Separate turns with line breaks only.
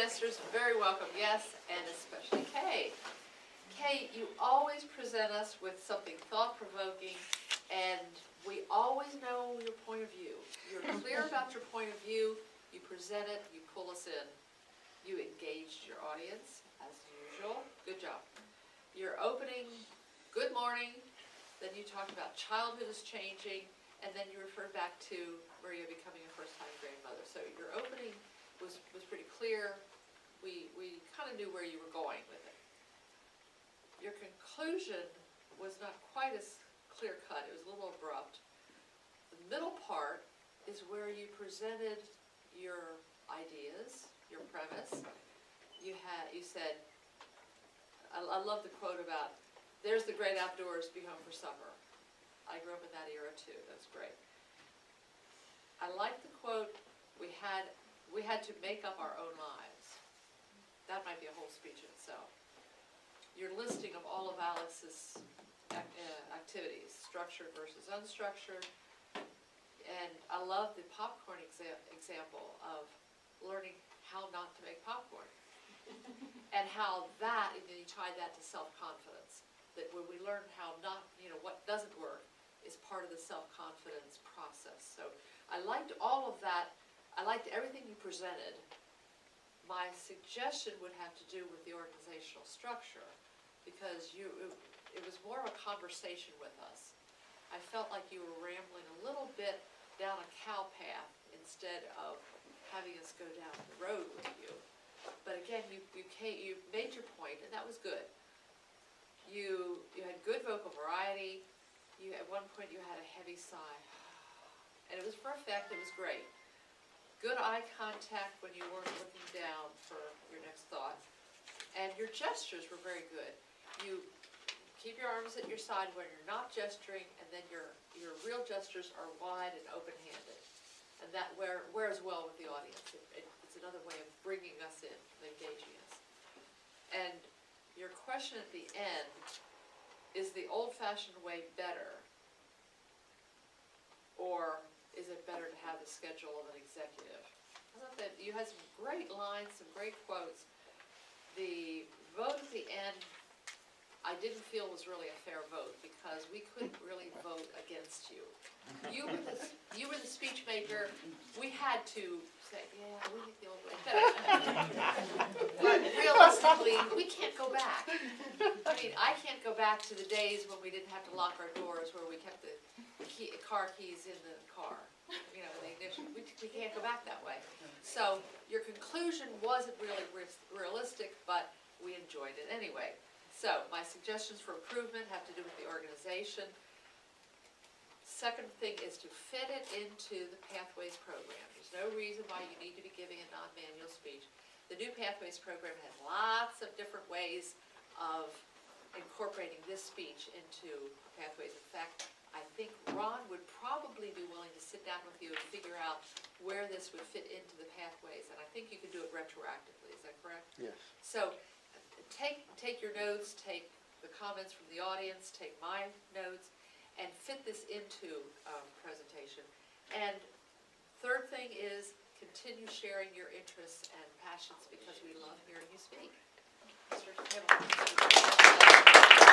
masters, very welcome, yes, and especially Kay. Kay, you always present us with something thought-provoking, and we always know your point of view. You're clear about your point of view, you present it, you pull us in. You engaged your audience, as usual. Good job. Your opening, good morning, then you talked about childhood is changing, and then you referred back to Maria becoming a first-time grandmother. So your opening was pretty clear. We kind of knew where you were going with it. Your conclusion was not quite as clear-cut. It was a little abrupt. The middle part is where you presented your ideas, your premise. You said, I love the quote about, "There's the great outdoors, be home for supper." I grew up in that era too. That's great. I like the quote, we had to make up our own lives. That might be a whole speech in itself. Your listing of all of Alex's activities, structured versus unstructured, and I love the popcorn example of learning how not to make popcorn, and how that, and then you tie that to self-confidence, that when we learn how not, what doesn't work is part of the self-confidence process. So I liked all of that. I liked everything you presented. My suggestion would have to do with the organizational structure, because it was more of a conversation with us. I felt like you were rambling a little bit down a cow path instead of having us go down the road with you. But again, you made your point, and that was good. You had good vocal variety. At one point you had a heavy sigh, and it was for effect. It was great. Good eye contact when you weren't looking down for your next thought, and your gestures were very good. You keep your arms at your side when you're not gesturing, and then your real gestures are wide and open-handed, and that wears well with the audience. It's another way of bringing us in, engaging us. And your question at the end, is the old-fashioned way better, or is it better to have the schedule of an executive? I thought that you had some great lines, some great quotes. The vote at the end, I didn't feel was really a fair vote, because we couldn't really vote against you. You were the speech maker. We had to say, yeah, we think the old way better. But realistically, we can't go back. I mean, I can't go back to the days when we didn't have to lock our doors, where we kept the car keys in the car, in the ignition. We can't go back that way. So your conclusion wasn't really realistic, but we enjoyed it anyway. So my suggestions for improvement have to do with the organization. Second thing is to fit it into the Pathways program. There's no reason why you need to be giving a non-manual speech. The new Pathways program has lots of different ways of incorporating this speech into Pathways. In fact, I think Ron would probably be willing to sit down with you and figure out where this would fit into the Pathways, and I think you could do it retroactively. Is that correct?
Yes.
So take your notes, take the comments from the audience, take my notes, and fit this into presentation. And third thing is continue sharing your interests and passions, because we love hearing you speak. Mr. Hamilton.